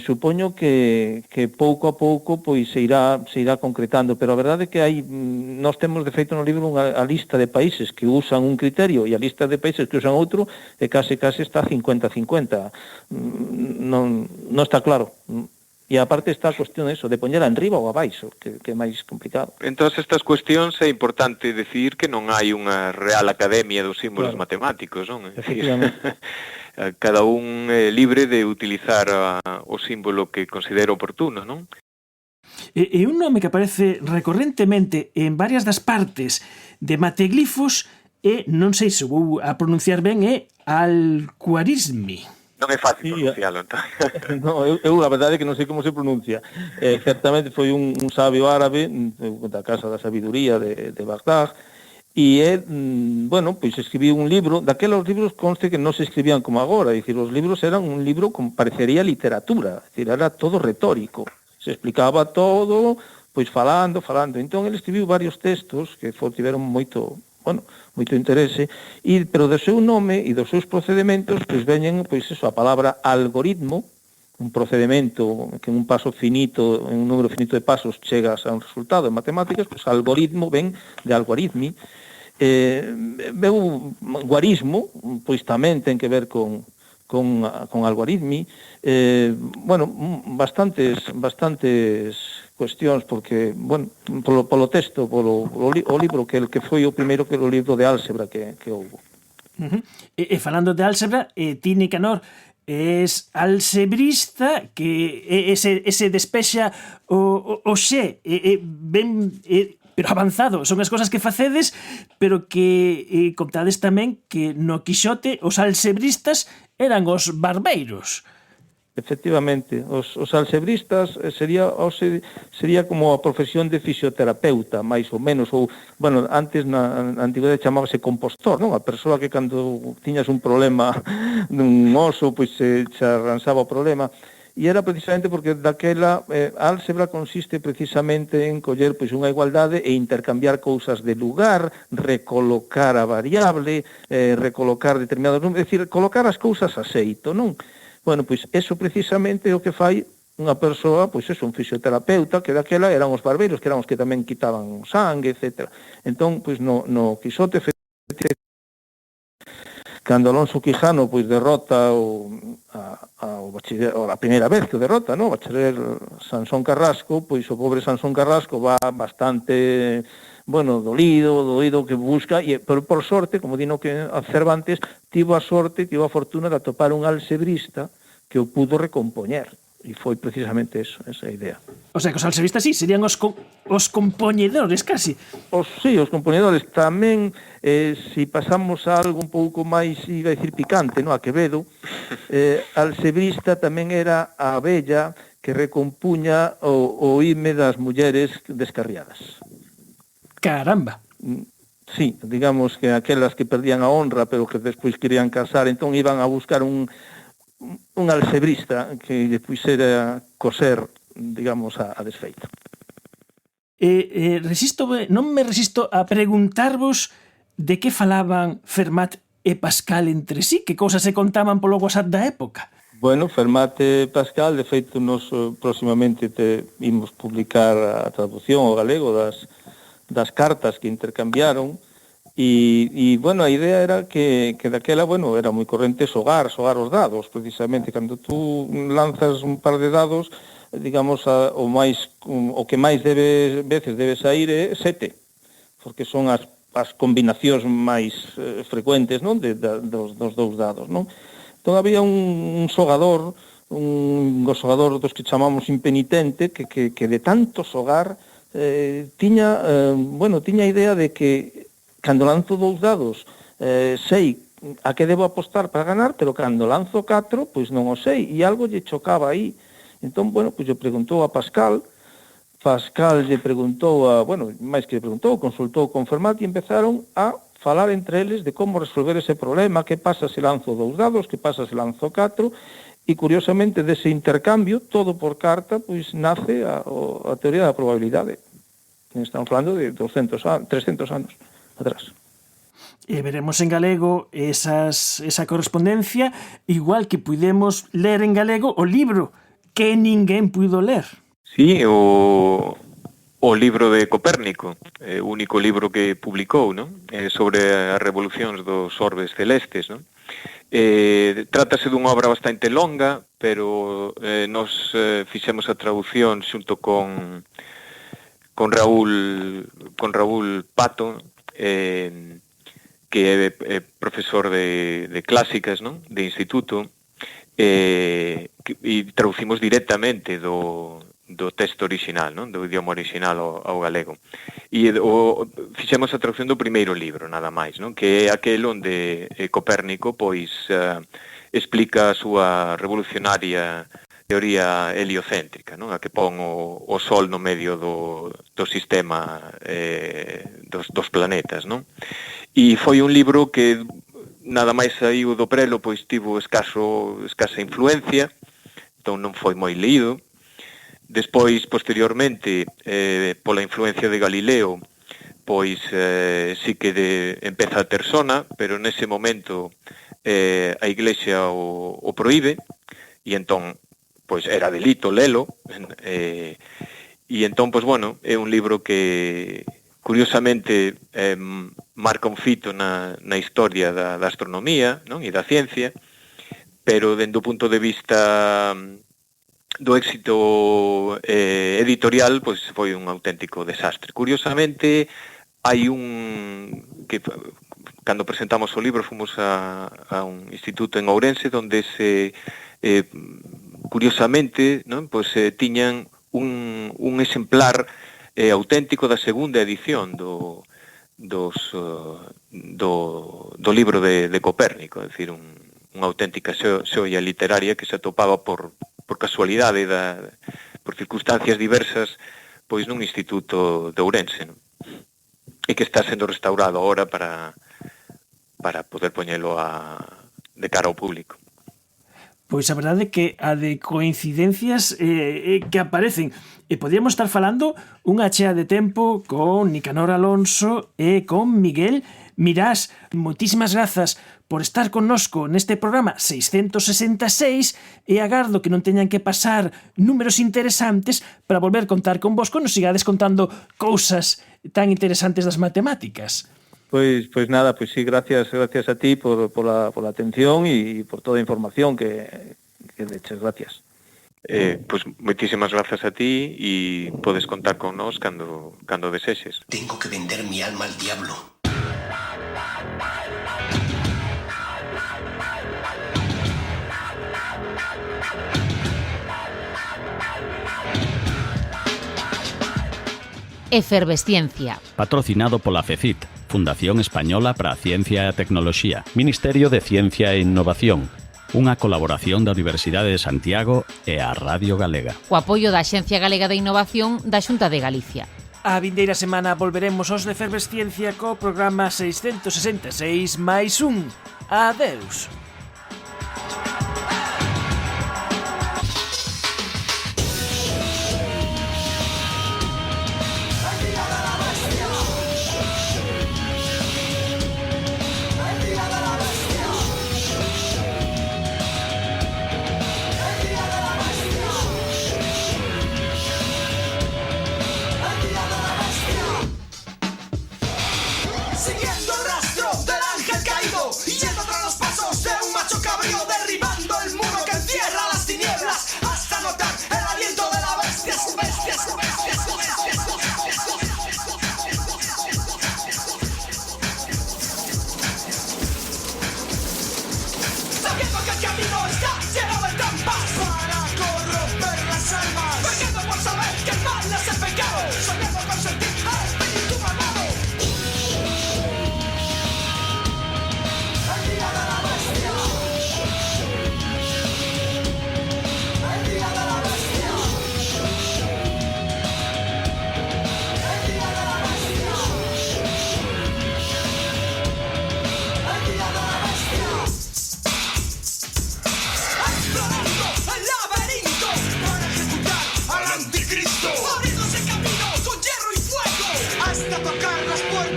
[SPEAKER 9] Supoño que pouco a pouco pois se irá concretando, pero a verdade é que nós temos de feito no libro a lista de países que usan un criterio e a lista de países que usan outro e case está 50-50, non está claro. E aparte está a cuestión de poñela enriba ou abaixo, que é máis complicado.
[SPEAKER 8] En todas estas cuestións é importante decir que non hai unha real academia dos símbolos matemáticos, non?
[SPEAKER 9] Efectivamente.
[SPEAKER 8] Cada un é libre de utilizar o símbolo que considera oportuno, non?
[SPEAKER 1] E un nome que aparece recorrentemente en varias das partes de mateglifos non sei se vou a pronunciar ben, é Al-Khwarizmi.
[SPEAKER 8] Non é fácil pronuncialo, entón.
[SPEAKER 9] No, eu a verdade é que non sei como se pronuncia. Certamente foi un sabio árabe da Casa da Sabiduría de Bagdad, e pois escribiu un libro, daqueles libros conste que non se escribían como agora, dicir, os libros eran un libro como parecería literatura, dicir, era todo retórico, se explicaba todo, pois falando, entón ele escribiu varios textos que tiveron moito interese, pero do seu nome e dos seus procedementos, pois veñen, a palabra algoritmo, un procedimento que en un paso finito, en un número finito de pasos chegas a un resultado en matemáticas, pois algoritmo ven de algoritmi. Guarismo, pois tamén ten que ver con algoritmi. Bastantes cuestións, porque, polo texto, o libro que foi o primeiro que o libro de álgebra que houve.
[SPEAKER 1] E falando de álgebra, ti, Nicanor, es algebrista que ese despexa o xe ben pero avanzado, son as cosas que facedes, pero que contades tamén que no Quixote os alxebristas eran os barbeiros.
[SPEAKER 9] Efectivamente, os alxebristas sería como a profesión de fisioterapeuta, máis ou menos, ou, antes na antigüedade chamábase compostor, non? A persoa que cando tiñas un problema dun oso, pois se arranxaba o problema. E era precisamente porque daquela a álgebra consiste precisamente en coller pois unha igualdade e intercambiar cousas de lugar, recolocar a variable, recolocar determinados números, é dicir, colocar as cousas a xeito, non? Pois eso precisamente é o que fai unha persoa, pois un fisioterapeuta, que daquela eran os barbeiros, que eran os que tamén quitaban sangue, etc. Entón, pois no Quixote, cando Alonso Quijano pois derrota a primeira vez que o derrota, no? O bachiller Sansón Carrasco, pois o pobre Sansón Carrasco va bastante dolido, que busca, pero por sorte, como dino que a Cervantes, tivo a fortuna de atopar un alxebrista que o pudo recompoñer. E foi precisamente eso, esa idea.
[SPEAKER 1] O sea, que os alxebristas serían os compoñedores, casi.
[SPEAKER 9] Os compoñedores. Tamén, se pasamos a algo un pouco máis, iba a dicir picante, no? A Quevedo, alxebrista tamén era a abella que recompuña o hime das mulleres descarriadas.
[SPEAKER 1] Caramba!
[SPEAKER 9] Sí, digamos que aquelas que perdían a honra, pero que despois querían casar, entón iban a buscar un alxebrista que lle puxera coser, digamos, a desfeito.
[SPEAKER 1] Non me resisto a preguntarvos de que falaban Fermat e Pascal entre sí, que cousas se contaban polo WhatsApp da época.
[SPEAKER 9] Fermat e Pascal, de feito, nos próximamente imos publicar a traducción ao galego das cartas que intercambiaron. E a idea era que daquela, era moi corrente xogar os dados, precisamente, cando tú lanzas un par de dados, digamos, o que máis veces debe sair é 7, porque son as combinacións máis frecuentes, non, dos dous dados, non? Entón había un xogador, un xogador dos que chamamos impenitente, que de tanto xogar tiña a idea de que cando lanzo 2 dados sei a que debo apostar para ganar, pero cando lanzo 4, pois non o sei, e algo lle chocaba aí. Entón, pois lle preguntou a Pascal, Pascal lle preguntou máis que lle preguntou, consultou con Fermat e empezaron a falar entre eles de como resolver ese problema, que pasa se lanzo 2 dados, que pasa se lanzo 4, e curiosamente dese intercambio, todo por carta, pois nace a teoría da probabilidade. Estamos falando de 300 anos atrás.
[SPEAKER 1] E veremos en galego esa correspondencia, igual que pudemos ler en galego o libro que ninguén puido ler.
[SPEAKER 8] Sí, o libro de Copérnico, o único libro que publicou, non? Sobre as revolucións dos orbes celestes, non? Trátase dunha obra bastante longa, pero nos fixemos a traducción xunto con Raúl Pato, que é profesor de clásicas, non? De instituto, e traducimos directamente do texto original, non? Do idioma original ao galego. E fixemos a traducción do primeiro libro, nada máis, non? Que é aquel onde Copérnico pois explica a súa revolucionaria teoría heliocéntrica, non? A que pon o Sol no medio do sistema dos planetas, non? E foi un libro que nada máis saiu do prelo, pois tivo escasa influencia, entón non foi moi leído. Despois, posteriormente, pola influencia de Galileo, pois sí que empeza a ter sona, pero nese momento a Iglesia o proíbe, e entón pois era delito lelo, e entón, pois bueno, é un libro que curiosamente marca un fito na historia da astronomía, non? E da ciencia, pero dende o punto de vista do éxito editorial, pois foi un auténtico desastre. Curiosamente, hai que cando presentamos o libro fomos a un instituto en Ourense onde curiosamente, non? Pois tiñan un exemplar auténtico da segunda edición do libro de Copérnico, é dicir, unha auténtica xoia literaria que se atopaba por casualidade, por circunstancias diversas, pois nun instituto de Ourense, non? E que está sendo restaurado agora para poder poñelo de cara ao público.
[SPEAKER 1] Pois a verdade é que a de coincidencias que aparecen. E podríamos estar falando unha chea de tempo con Nicanor Alonso e con Miguel Mirás. Moitísimas grazas por estar connosco neste programa 666 e agardo que non teñan que pasar números interesantes para volver contar con vos nos sigades contando cousas tan interesantes das matemáticas.
[SPEAKER 9] Pois nada, pois sí, gracias a ti por la atención e por toda a información que deches, gracias.
[SPEAKER 8] Pois moitísimas grazas a ti e podes contar con nós cando desexes.
[SPEAKER 10] Tengo que vender mi alma al diablo.
[SPEAKER 3] Efervesciencia.
[SPEAKER 4] Patrocinado pola FECIT, Fundación Española para a Ciencia e a Tecnoloxía, Ministerio de Ciencia e Innovación, unha colaboración da Universidade de Santiago e a Radio Galega.
[SPEAKER 3] O apoio da Axencia Galega de Innovación da Xunta de Galicia.
[SPEAKER 1] A vindeira semana volveremos aos de Efervesciencia co programa 666 máis un. Adeus.
[SPEAKER 11] Siguiendo el rastro del ángel caído y yendo tras los pasos de un macho cabrío, derribando el muro que encierra las tinieblas hasta notar el aliento de la bestia, su bestia, su bestia, su bestia, su bestia. Sabiendo que el camino está lleno de trampas para corromper las almas, pecando por saber que el mal es el pecado, soñando con sentir al espíritu malvado.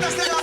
[SPEAKER 11] puertas de la